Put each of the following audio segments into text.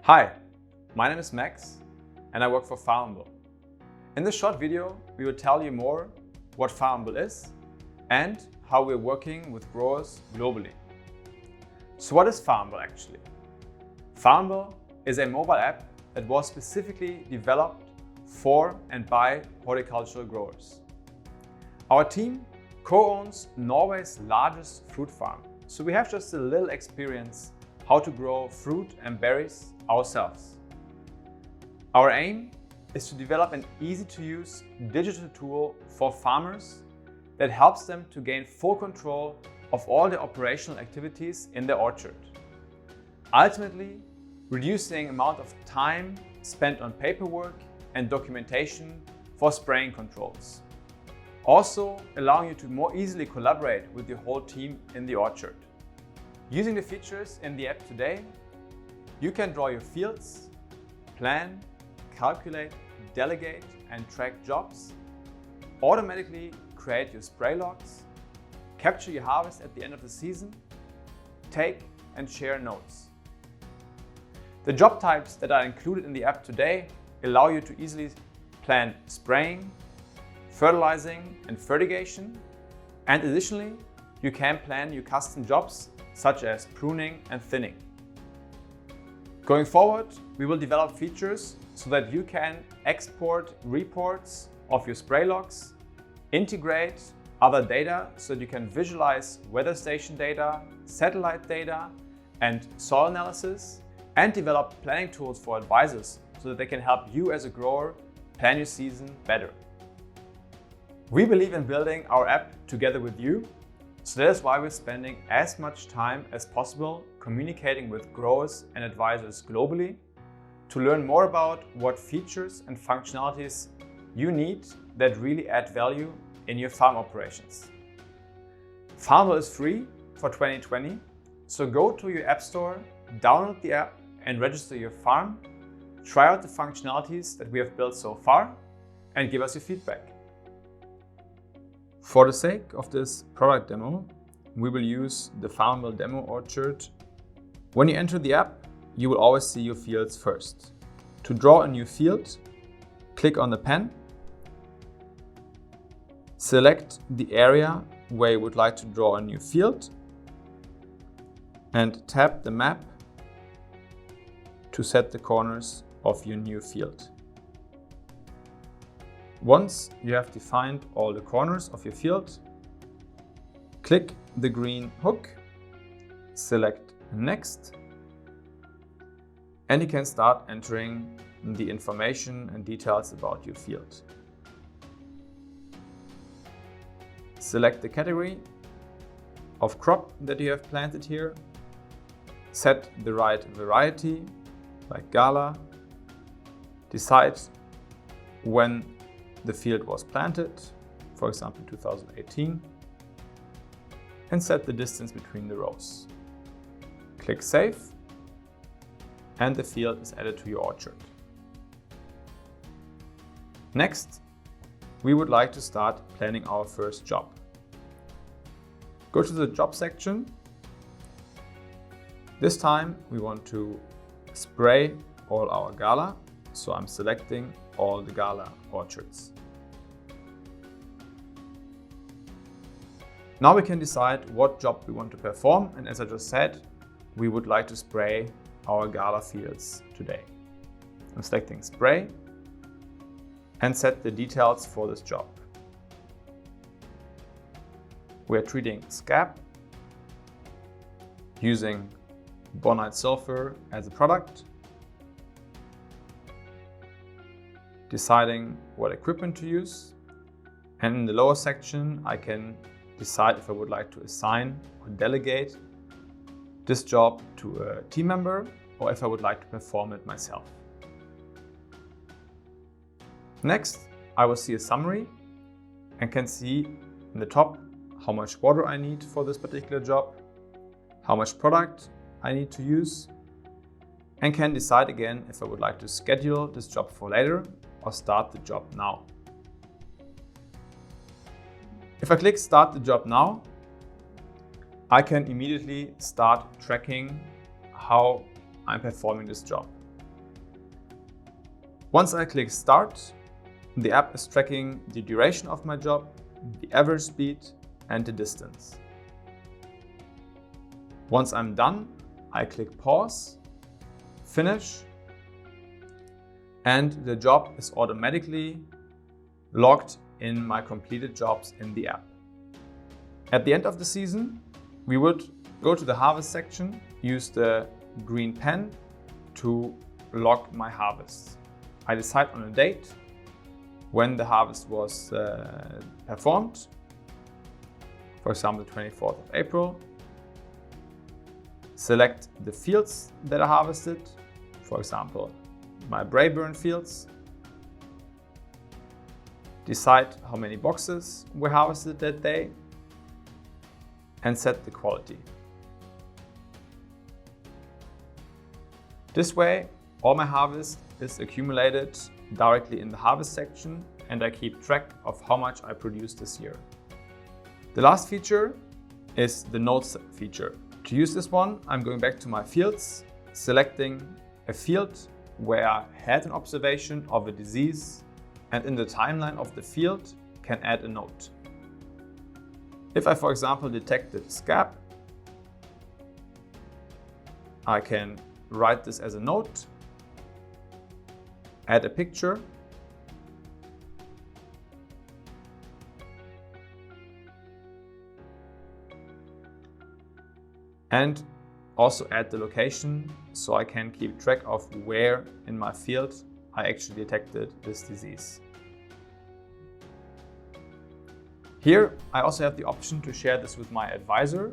Hi, my name is Max and I work for Farmable. In this short video, we will tell you more what Farmable is and how we're working with growers globally. So what is Farmable actually? Farmable is a mobile app that was specifically developed for and by horticultural growers. Our team co-owns Norway's largest fruit farm, so we have just a little experience how to grow fruit and berries ourselves. Our aim is to develop an easy-to-use digital tool for farmers that helps them to gain full control of all the operational activities in their orchard, ultimately reducing the amount of time spent on paperwork and documentation for spraying controls. Also allowing you to more easily collaborate with your whole team in the orchard. Using the features in the app today, you can draw your fields, plan, calculate, delegate and track jobs, automatically create your spray logs, capture your harvest at the end of the season, take and share notes. The job types that are included in the app today allow you to easily plan spraying, fertilizing and fertigation, and additionally, you can plan your custom jobs such as pruning and thinning. Going forward, we will develop features so that you can export reports of your spray logs, integrate other data so that you can visualize weather station data, satellite data, and soil analysis, and develop planning tools for advisors so that they can help you as a grower plan your season better. We believe in building our app together with you, so that is why we're spending as much time as possible communicating with growers and advisors globally to learn more about what features and functionalities you need that really add value in your farm operations. Farmable is free for 2020, so go to your app store, download the app and register your farm, try out the functionalities that we have built so far and give us your feedback. For the sake of this product demo, we will use the Farmable demo orchard. When you enter the app, you will always see your fields first. To draw a new field, click on the pen, select the area where you would like to draw a new field, and tap the map to set the corners of your new field. Once you have defined all the corners of your field, click the green hook, select Next, and you can start entering the information and details about your field. Select the category of crop that you have planted here, set the right variety like Gala, decide when the field was planted, for example 2018, and set the distance between the rows. Click Save, and the field is added to your orchard. Next, we would like to start planning our first job. Go to the job section. This time we want to spray all our Gala, so I'm selecting all the Gala orchards. Now we can decide what job we want to perform, and as I just said, we would like to spray our Gala fields today. I'm selecting spray and set the details for this job. We are treating scab using bonite sulfur as a product, deciding what equipment to use, and in the lower section I can decide if I would like to assign or delegate this job to a team member or if I would like to perform it myself. Next, I will see a summary and can see in the top how much water I need for this particular job, how much product I need to use, and can decide again if I would like to schedule this job for later or start the job now. If I click Start the job now, I can immediately start tracking how I'm performing this job. Once I click Start, the app is tracking the duration of my job, the average speed, and the distance. Once I'm done, I click Pause, Finish, and the job is automatically logged in my completed jobs in the app. At the end of the season, we would go to the harvest section, use the green pen to log my harvests. I decide on a date when the harvest was performed, for example, 24th of April. Select the fields that are harvested, for example, my Braeburn fields. Decide how many boxes were harvested that day and set the quality. This way, all my harvest is accumulated directly in the harvest section and I keep track of how much I produced this year. The last feature is the notes feature. To use this one, I'm going back to my fields, selecting a field where I had an observation of a disease, and in the timeline of the field can add a note. If I, for example, detected scab, I can write this as a note, add a picture, and also add the location so I can keep track of where in my field I actually detected this disease. Here I also have the option to share this with my advisor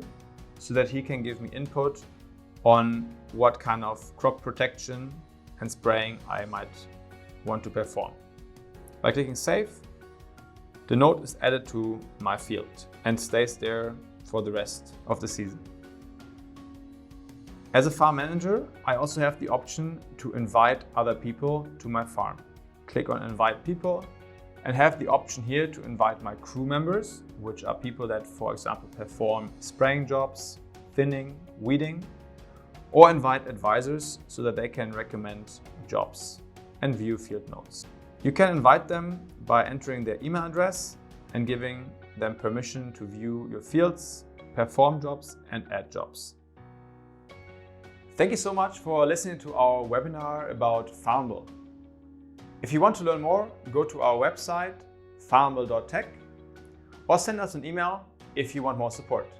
so that he can give me input on what kind of crop protection and spraying I might want to perform. By clicking Save, the note is added to my field and stays there for the rest of the season. As a farm manager, I also have the option to invite other people to my farm. Click on Invite People and have the option here to invite my crew members, which are people that, for example, perform spraying jobs, thinning, weeding, or invite advisors so that they can recommend jobs and view field notes. You can invite them by entering their email address and giving them permission to view your fields, perform jobs, and add jobs. Thank you so much for listening to our webinar about Farmable. If you want to learn more, go to our website farmable.tech or send us an email if you want more support.